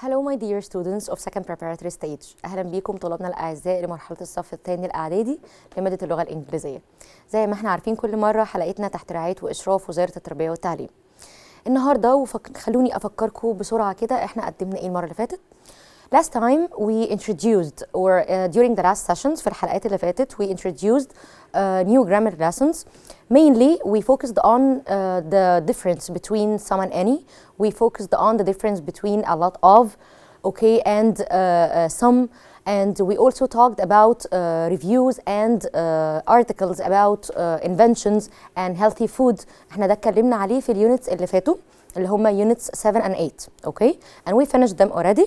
Hello my dear students of second preparatory stage. أهلا بيكم طلابنا الأعزاء لمرحلة الصف الثاني الإعدادي لمادة اللغة الإنجليزية. زي ما احنا عارفين كل مرة حلقتنا تحت رعاية وإشراف وزارة التربية والتعليم. النهاردة خلوني أفكركم بسرعة كده احنا قدمنا إيه المرة اللي فاتت. Last time we introduced during the last sessions في الحلقات اللي فاتت we introduced new grammar lessons. Mainly we focused on the difference between some and any. We focused on the difference between a lot of, okay, and some. And we also talked about reviews and articles about inventions and healthy food. احنا ده اتكلمنا عليه في اليونتس اللي فاتوا اللي هم units 7 and 8, okay? And we finished them already.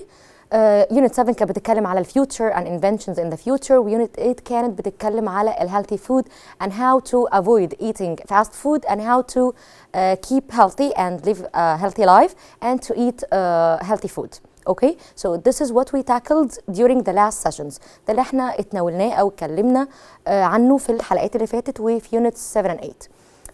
Unit 7 كانت بتتكلم على الفيوتشر and inventions in the future. ويونت 8 كانت بتتكلم على healthy food and how to avoid eating fast food and how to keep healthy and live a healthy life and to eat healthy food. Okay, so this is what we tackled during the last sessions. ده اللي احنا اتناولناه او اتكلمنا عنه في الحلقات اللي فاتت وفي units 7 and 8.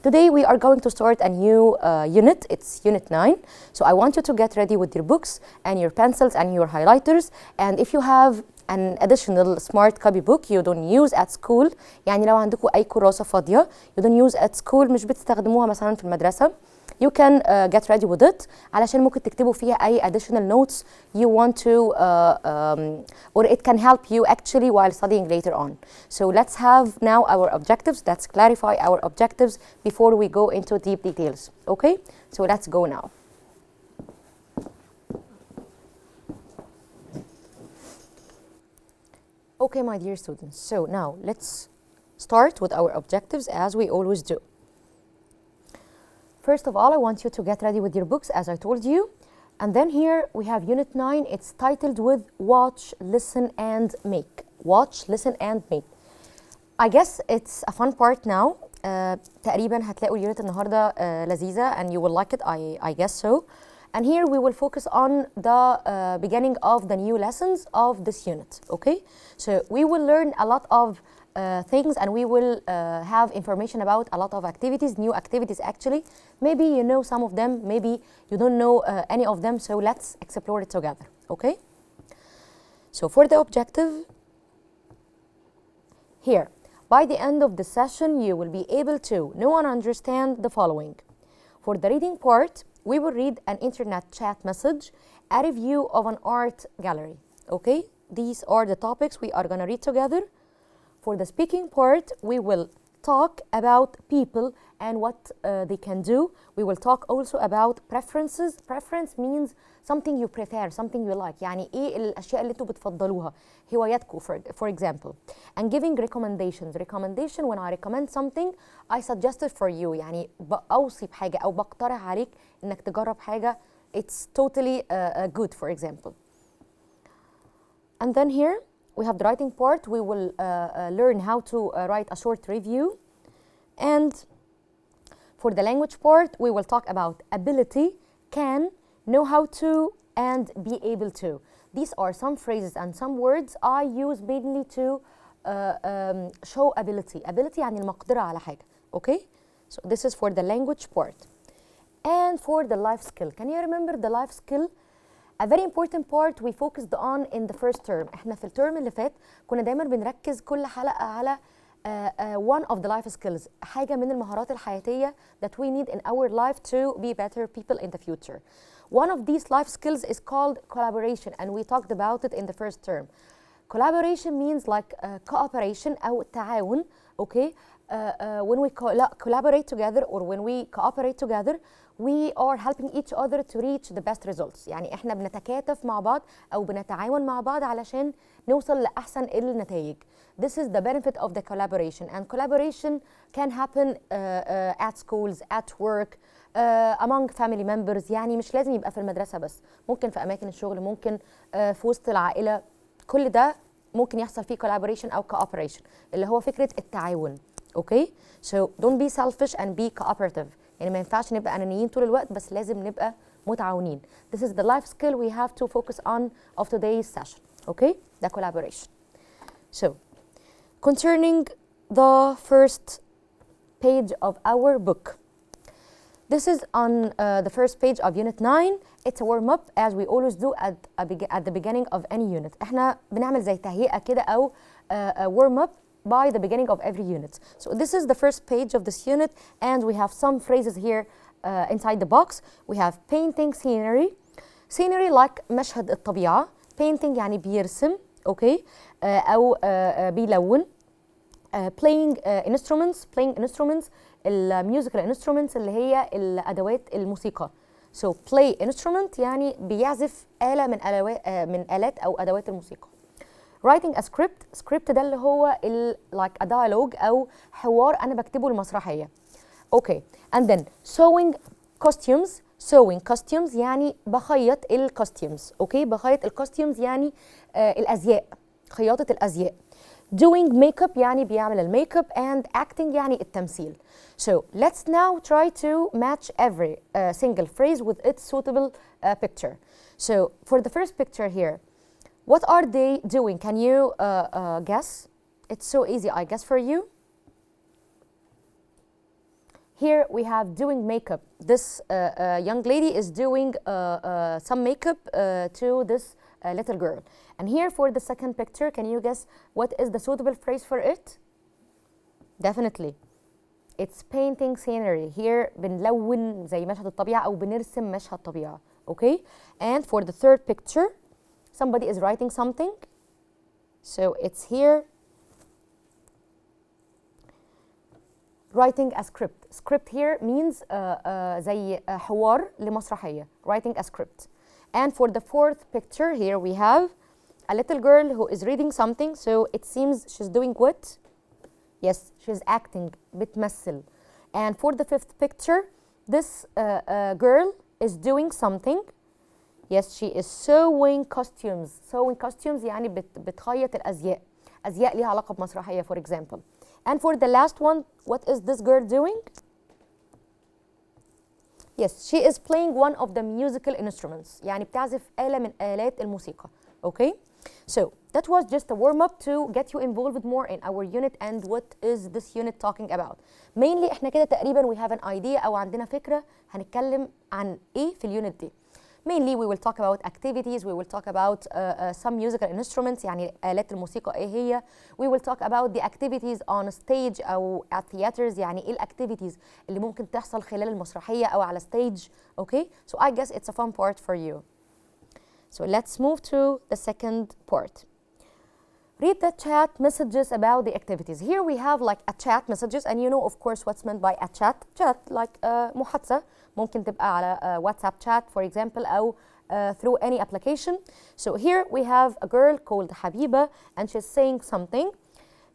Today we are going to start a new unit. It's unit 9. So I want you to get ready with your books and your pencils and your highlighters. And if you have an additional smart copy book you don't use at school, يعني لو عندكم أي كراسة فاضية you don't use at school مش بتستخدموها مثلا في المدرسة, you can get ready with it علشان ممكن تكتبوا فيها أي additional notes you want to or it can help you actually while studying later on. So let's have now our objectives. Let's clarify our objectives before we go into deep details. Okay, so let's go now. Okay, my dear students, so now let's start with our objectives as we always do. First of all, I want you to get ready with your books as I told you. And then here we have unit 9. It's titled with watch, listen and make. Watch, listen and make. I guess it's a fun part now. تقريبا هتلاقوا اليونت النهارده لذيذة and you will like it, I guess so. And here we will focus on the beginning of the new lessons of this unit, okay? So we will learn a lot of things and we will have information about a lot of activities, new activities actually. Maybe you know some of them, maybe you don't know any of them, so let's explore it together, okay? So for the objective, here, by the end of the session, you will be able to know and understand the following. For the reading part, we will read an internet chat message, a review of an art gallery, okay? These are the topics we are gonna read together. For the speaking part, we will talk about people and what they can do. We will talk also about preferences. Preference means something you prefer, something you like. يعني إيه الأشياء اللي أنتوا بتفضلوها؟ هواياتكم for example. And giving recommendations. Recommendation, when I recommend something, I suggest it for you. يعني بأوصي بحاجة أو بقترح عليك إنك تجرب حاجة. It's totally good, for example. And then here, we have the writing part. We will learn how to write a short review. And for the language part, we will talk about ability, can, know how to, and be able to. These are some phrases and some words I use mainly to show ability. Ability يعني المقدرة على حاجة. Okay? So this is for the language part. And for the life skill. Can you remember the life skill? A very important part we focused on in the first term. احنا في الترم اللي فات كنا دايما بنركز كل حلقة على one of the life skills, حاجة من المهارات الحياتية that we need in our life to be better people in the future. One of these life skills is called collaboration and we talked about it in the first term. Collaboration means like cooperation أو التعاون, okay? When we collaborate together or when we cooperate together, we are helping each other to reach the best results. يعني احنا بنتكاتف مع بعض أو بنتعاون مع بعض علشان نوصل لأحسن النتائج. This is the benefit of the collaboration, and collaboration can happen at schools, at work, among family members. يعني مش لازم يبقى في المدرسة بس, ممكن في أماكن الشغل, ممكن في وسط العائلة. كل ده ممكن يحصل فيه collaboration أو cooperation اللي هو فكرة التعاون. Okay, so don't be selfish and be cooperative. يعني ما ينفعش نبقى أنانيين طول الوقت بس لازم نبقى متعاونين. This is the life skill we have to focus on of today's session. Okay, the collaboration. So, concerning the first page of our book, This is on the first page of Unit 9. It's a warm up as we always do at the beginning of any unit. احنا بنعمل زي تهيئة كده أو warm up by the beginning of every unit. So this is the first page of this unit, and we have some phrases here inside the box. We have painting scenery. Scenery like مشهد الطبيعة. Painting يعني بيرسم، okay, أو بيلون. Playing instruments الميوزيكال instruments اللي هي الأدوات الموسيقى. So play instrument يعني بيعزف آلة من آلات أو أدوات الموسيقى. Writing a script ده اللي هو like a dialogue أو حوار أنا بكتبه المسرحية. Okay, and then sewing costumes يعني بخيط الكوستيومز. Okay, بخيط الكوستيومز يعني الأزياء، خياطة الأزياء. Doing makeup يعني بيعمل الميك اب and acting يعني التمثيل. So let's now try to match every single phrase with its suitable picture. So for the first picture here, what are they doing? Can you guess? It's so easy, I guess, for you. Here we have doing makeup. This young lady is doing some makeup to this little girl. And here for the second picture, can you guess what is the suitable phrase for it? Definitely. It's painting scenery. Here بنلون زي مشهد الطبيعة أو بنرسم مشهد طبيعة. Okay? And for the third picture, somebody is writing something. So it's here. Writing a script. Script here means زي حوار لمسرحية. Writing a script. And for the fourth picture here we have a little girl who is reading something. So it seems she's doing what? Yes, she's acting, بتمثل. And for the fifth picture, this girl is doing something. Yes, she is sewing costumes. Sewing costumes يعني بتخيط الأزياء. أزياء ليها علاقة بمسرحية for example. And for the last one, what is this girl doing? Yes, she is playing one of the musical instruments. يعني بتعزف آلة من آلات الموسيقى. Okay? So that was just a warm-up to get you involved more in our unit and what is this unit talking about. Mainly احنا كده تقريبا we have an idea أو عندنا فكرة هنتكلم عن إيه في اليونت دي. Mainly we will talk about activities, we will talk about some musical instruments يعني آلات الموسيقى إيه هي. We will talk about the activities on stage أو at theaters يعني إيه الactivities اللي ممكن تحصل خلال المسرحية أو على stage. Okay? So I guess it's a fun part for you. So let's move to the second part. Read the chat messages about the activities. Here we have like a chat messages and you know of course what's meant by a chat. Chat like محادثة ممكن تبقى على WhatsApp chat for example أو through any application. So here we have a girl called Habiba and she's saying something.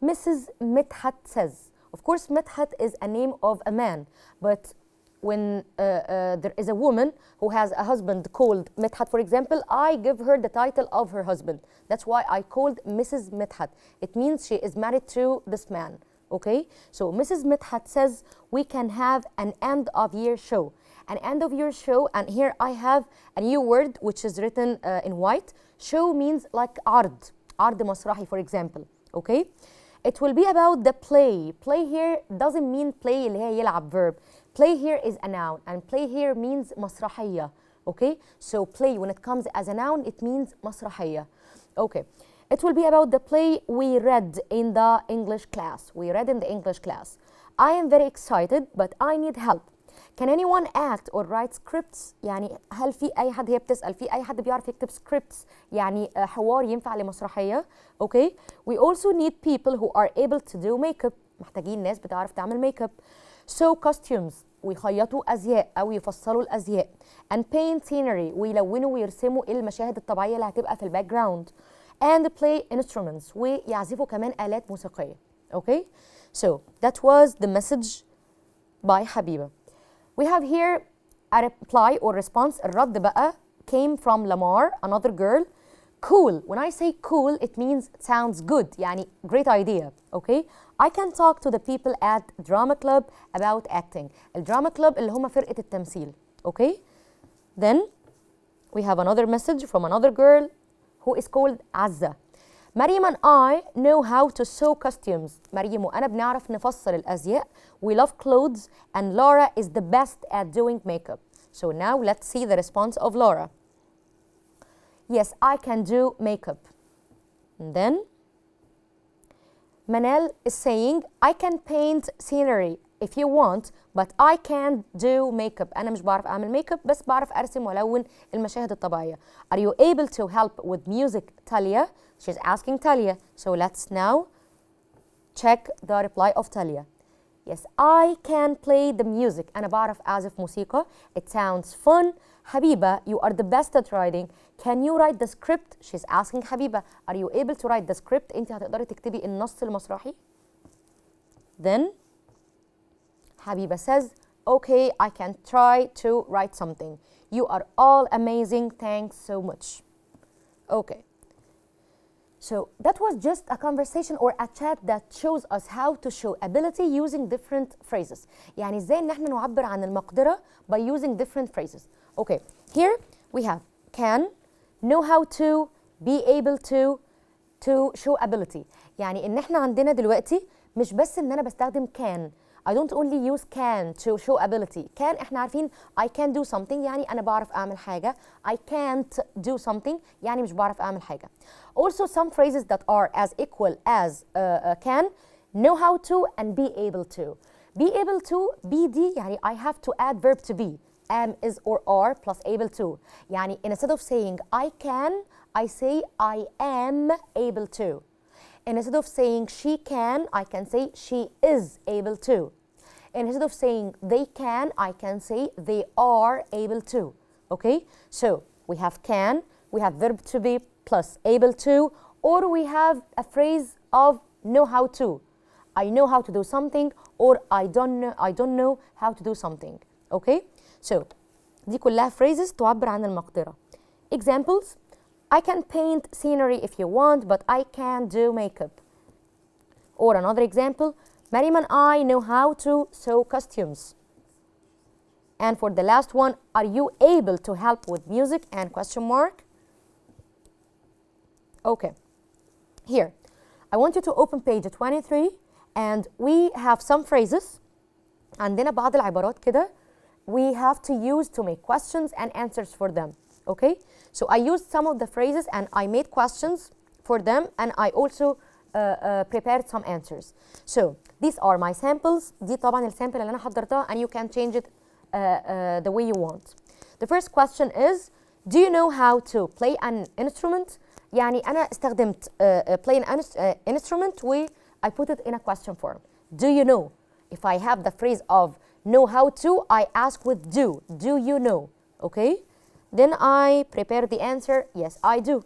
Mrs. Mithat says. Of course Mithat is a name of a man, but when there is a woman who has a husband called Mithat, for example, I give her the title of her husband. That's why I called Mrs. Mithat. It means she is married to this man. Okay? So Mrs. Mithat says we can have an end of year show. An end of year show, and here I have a new word which is written in white. Show means like عرض مسرحي for example. Okay? It will be about the play. Play here doesn't mean play اللي هي يلعب verb. Play here is a noun and play here means مسرحية. Okay? So play when it comes as a noun it means مسرحية. Okay. It will be about the play we read in the English class. We read in the English class. I am very excited but I need help. Can anyone act or write scripts؟ يعني هل في أي حد هي بتسأل في أي حد بيعرف يكتب scripts يعني حوار ينفع لمسرحية؟ Okay. We also need people who are able to do makeup. محتاجين ناس بتعرف تعمل makeup. So costumes ويخيطوا أزياء أو يفصلوا الأزياء. And paint scenery ويلونوا ويرسموا المشاهد الطبيعية اللي هتبقى في الباك جراوند. And play instruments ويعزفوا كمان آلات موسيقية. Okay. So that was the message by Habiba. We have here a reply or response. الرد بقى came from Lamar, another girl. Cool. When I say cool, it means it sounds good. يعني great idea. Okay? I can talk to the people at drama club about acting. الدراما club اللي هم فرقة التمثيل. Okay? Then we have another message from another girl who is called Azza. مريم and I know how to sew costumes. مريم وأنا بنعرف نفصل الأزياء. We love clothes and Laura is the best at doing makeup. So now let's see the response of Laura. Yes, I can do makeup. And then Manel is saying I can paint scenery if you want but I can't do makeup. أنا مش بعرف أعمل ميك بس بعرف أرسم وألون المشاهد الطبيعية. Are you able to help with music, Talia? She's asking Talia. So let's now check the reply of Talia. Yes, I can play the music. أنا بعرف أعزف موسيقى. It sounds fun. Habiba, you are the best at writing. Can you write the script? She's asking Habiba. Are you able to write the script? أنت هتقدري تكتبي النص المسرحي? Then Habiba says, okay, I can try to write something. You are all amazing. Thanks so much. Okay. So that was just a conversation or a chat that shows us how to show ability using different phrases. يعني ازاي ان احنا نعبر عن المقدرة by using different phrases. Okay, here we have can, know how to, be able to show ability. يعني ان احنا عندنا دلوقتي مش بس ان انا بستخدم can. I don't only use can to show ability. Can احنا عارفين I can do something يعني أنا بعرف أعمل حاجة. I can't do something يعني مش بعرف أعمل حاجة. Also some phrases that are as equal as can, know how to and be able to. Be able to, be دي يعني I have to add verb to be. Am, is or are plus able to. يعني instead of saying I can, I say I am able to. Instead of saying she can, I can say she is able to. Instead of saying they can, I can say they are able to. Okay? So we have can, we have verb to be plus able to, or we have a phrase of know how to. I know how to do something, or I don't know how to do something. Okay? So دي كلها phrases تعبر عن المقدرة. Examples: I can paint scenery if you want, but I can't do makeup. Or another example, Maryam and I know how to sew costumes. And for the last one, are you able to help with music and question mark? Okay, here, I want you to open page 23 and we have some phrases. عندنا بعض العبارات كده we have to use to make questions and answers for them. Okay, so I used some of the phrases and I made questions for them and I also prepared some answers. So these are my samples. دي طبعا السامبل اللي أنا حضرتها and you can change it the way you want. The first question is, do you know how to play an instrument? يعني أنا استخدمت play an instrument و I put it in a question form. Do you know? If I have the phrase of know how to, I ask with do. Do you know? Okay? Then I prepare the answer. Yes, I do.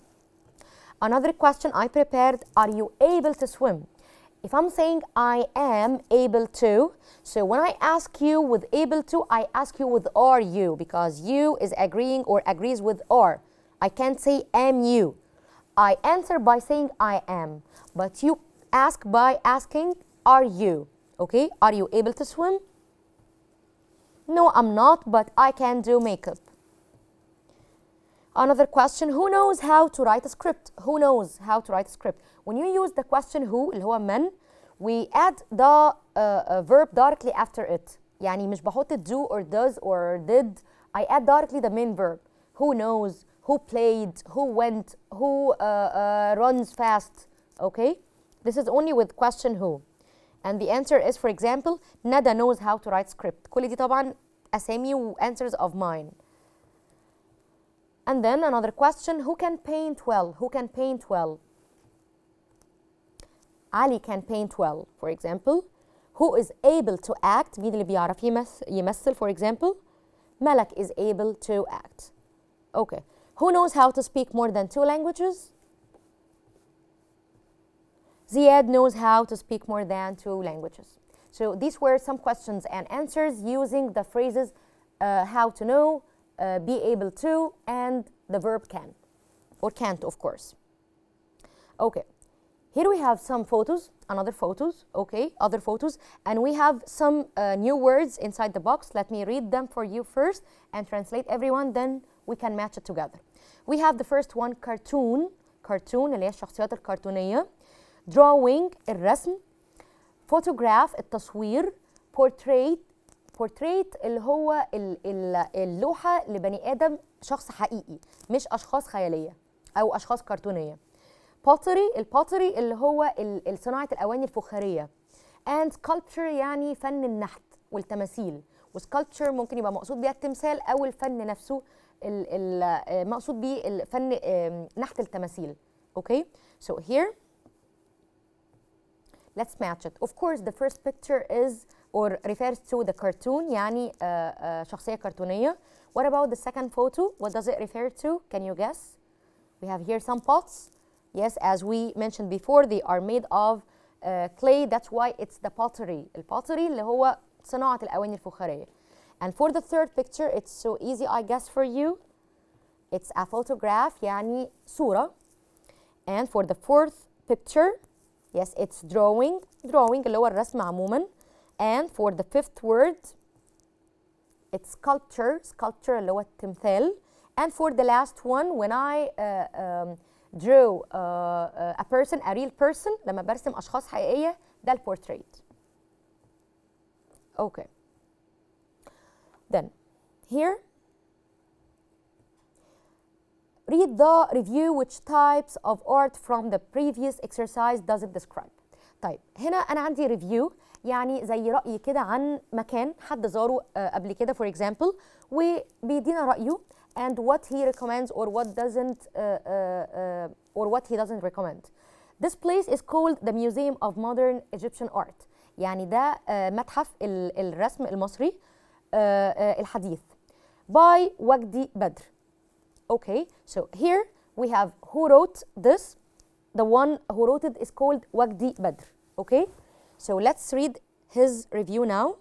Another question I prepared, are you able to swim? If I'm saying I am able to, so when I ask you with able to, I ask you with are you, because you is agreeing or agrees with are. I can't say am you. I answer by saying I am, but you ask by asking are you. Okay, are you able to swim? No, I'm not, but I can do makeup. Another question, who knows how to write a script? Who knows how to write a script? When you use the question who, اللي هو من, we add the verb directly after it. يعني مش بحط do or does or did. I add directly the main verb. Who knows, who played, who went, who runs fast. Okay? This is only with question who. And the answer is, for example, Nada knows how to write script. كل دي طبعا أسامي و answers of mine. And then another question, who can paint well? Who can paint well? Ali can paint well, for example. Who is able to act? مين اللي بيعرف يمثل, for example? Malak is able to act. Okay. Who knows how to speak more than 2 languages? Ziad knows how to speak more than 2 languages. So these were some questions and answers using the phrases how to know, be able to, and the verb can, or can't, of course. Okay, here we have some photos, other photos, and we have some new words inside the box. Let me read them for you first and translate everyone, then we can match it together. We have the first one, cartoon. cartoon اللي هي الشخصيات الكرتونية، drawing الرسم، photograph التصوير، portrait اللي هو اللوحة لبني آدم شخص حقيقي مش أشخاص خيالية أو أشخاص كرتونية. البوتري اللي هو صناعة الأواني الفخارية. and sculpture يعني فن النحت والتماثيل، وsculpture ممكن يبقى مقصود بيها التمثال أو الفن نفسه، مقصود بيه الفن نحت التماثيل. Okay, so here let's match it. Of course the first picture is or refers to the cartoon يعني شخصية كرتونية. What about the second photo? What does it refer to? Can you guess? We have here some pots. Yes, as we mentioned before, they are made of clay. That's why it's the pottery. البوتري اللي هو صناعة الأواني الفخارية. And for the third picture, it's so easy I guess for you. It's a photograph يعني صورة. And for the fourth picture, yes, it's drawing اللي هو الرسم عموما. And for the fifth word, it's sculpture اللي هو التمثال. And for the last one, when I draw a person, a real person, لما برسم أشخاص حقيقية، ده البورتريت. Okay. Then, here, read the review. Which types of art from the previous exercise does it describe? طيب هنا أنا عندي review يعني زي رأي كده عن مكان حد زاره قبل كده for example، وبيدينا رأيه and what he recommends or what he doesn't recommend. This place is called the Museum of Modern Egyptian Art. يعني ده متحف الرسم المصري الحديث by وجدي بدر. Okay, so here we have who wrote this. The one who wrote it is called وجدي بدر. Okay, so let's read his review now.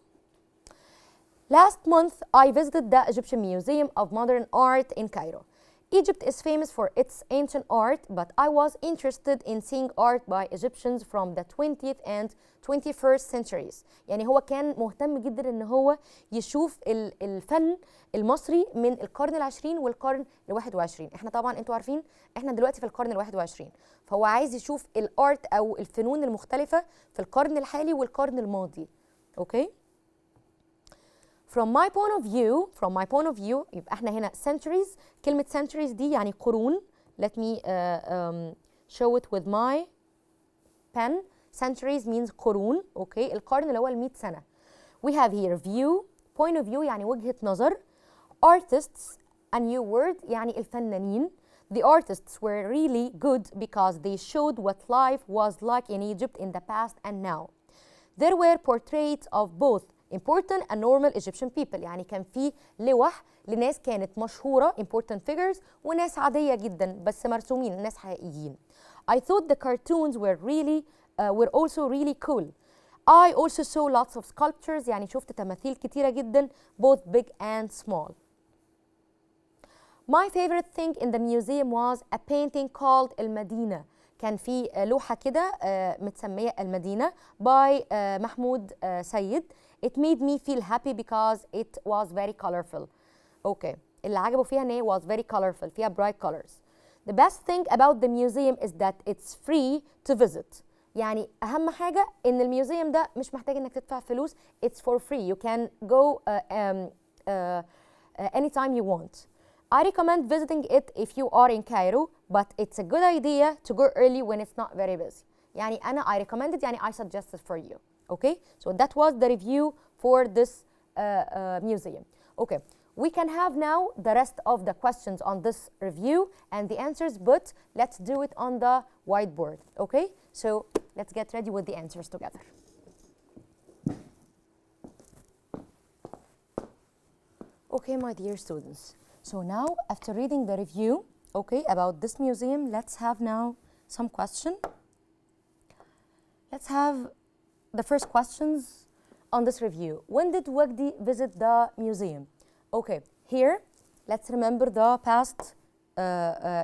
Last month, I visited the Egyptian Museum of Modern Art in Cairo. Egypt is famous for its ancient art, but I was interested in seeing art by Egyptians from the 20th and 21st centuries. يعني هو كان مهتم جدا ان هو يشوف الفن المصري من القرن العشرين والقرن ال21. احنا طبعا انتوا عارفين احنا دلوقتي في القرن ال21، فهو عايز يشوف الارت او الفنون المختلفة في القرن الحالي والقرن الماضي. اوكي؟ From my point of view يبقى احنا هنا centuries. كلمة centuries دي يعني قرون. Let me show it with my pen. Centuries means قرون. اوكي، القرن اللي هو 100 سنة. We have here view. Point of view يعني وجهة نظر. Artists a new word يعني الفنانين. The artists were really good because they showed what life was like in Egypt in the past and now. There were portraits of both important and normal Egyptian people. يعني كان في لوح لناس كانت مشهورة important figures وناس عادية جدا بس مرسومين ناس حقيقيين. I thought the cartoons were also really cool. I also saw lots of sculptures. يعني شفت تماثيل كتيرة جدا both big and small. My favorite thing in the museum was a painting called المدينة. كان في لوحة كده متسمية المدينة by محمود سيد. It made me feel happy because it was very colorful. Okay. اللي عجبه فيها ان هي was very colorful. فيها bright colors. The best thing about the museum is that it's free to visit. يعني أهم حاجة إن الميوزيوم ده مش محتاج إنك تدفع فلوس. It's for free. You can go anytime you want. I recommend visiting it if you are in Cairo, but it's a good idea to go early when it's not very busy. يعني أنا I recommended يعني I suggested for you. Okay, so that was the review for this museum. Okay, we can have now the rest of the questions on this review and the answers, but let's do it on the whiteboard. Okay, so let's get ready with the answers together. Okay, my dear students. So now, after reading the review, okay, about this museum, let's have now some question. Let's have the first questions on this review. When did Wagdi visit the museum? Okay, here, let's remember the past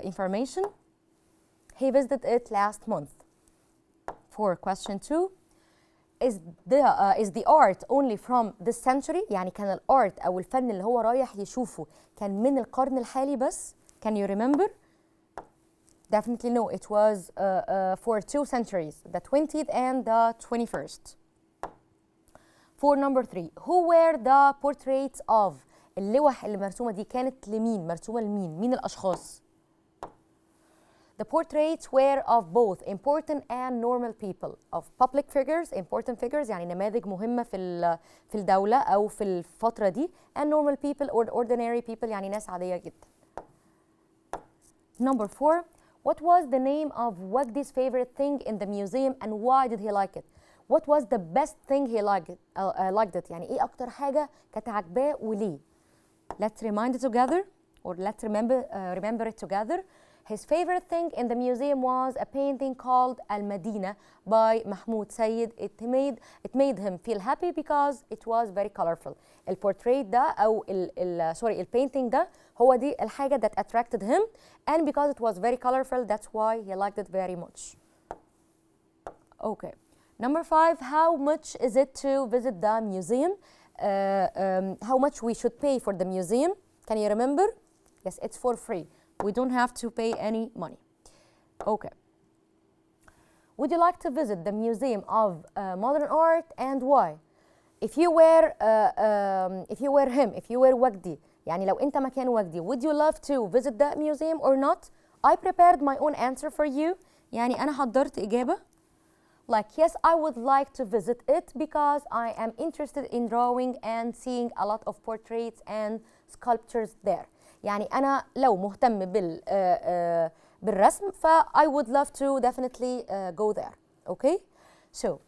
information. He visited it last month. For question 2, is the art only from this century? يعني كان الارت أو الفن اللي هو رايح يشوفه كان من القرن الحالي بس. Can you remember? Definitely no, it was for 2 centuries, the 20th and the 21st. For number 3, who were the portraits of؟ اللوح اللي مرسومة دي كانت لمين؟ مرسومة لمين؟ مين الأشخاص؟ The portraits were of both important and normal people, of public figures, important figures يعني نماذج مهمة في الدولة أو في الفترة دي, and normal people or ordinary people يعني ناس عادية جدا. Number 4, what was the name of Wagdi's favorite thing in the museum and why did he like it? What was the best thing he liked it؟ يعني إيه أكتر حاجة كانت عاجباه وليه؟ Let's remind it together, or let's remember it together. His favorite thing in the museum was a painting called Al-Madina by Mahmoud Sayyid. It made him feel happy because it was very colorful. البورتريت ده أو البينتينج ده هو دي الحاجة that attracted him, and because it was very colorful, that's why he liked it very much. Okay. Number 5, how much is it to visit the museum? How much we should pay for the museum? Can you remember? Yes, it's for free. We don't have to pay any money. Okay. Would you like to visit the Museum of Modern Art and why? If you were him, if you were Wagdi, يعني لو أنت مكان وجدي, would you love to visit the museum or not? I prepared my own answer for you. يعني أنا حضرت إجابة. Like, yes, I would like to visit it because I am interested in drawing and seeing a lot of portraits and sculptures there. يعني أنا لو مهتم بالرسم ف I would love to definitely go there. Okay? So,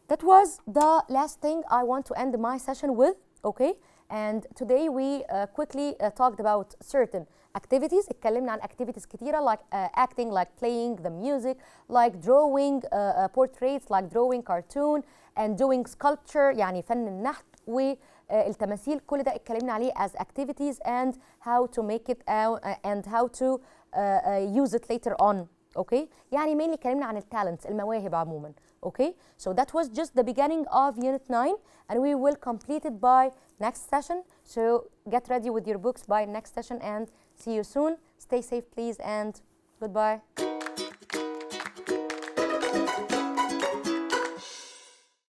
that was the last thing I want to end my session with. Okay? And today we quickly talked about certain activities. اتكلمنا عن activities كتيرة like acting, like playing the music, like drawing portraits, like drawing cartoon and doing sculpture يعني فن النحت والتماثيل. كل ده اتكلمنا عليه as activities and how to make it out and how to use it later on. Okay? يعني mainly اتكلمنا عن الtalents, المواهب عموما. Okay? So that was just the beginning of Unit 9 and we will complete it by next session. So get ready with your books by next session and see you soon. Stay safe please and goodbye.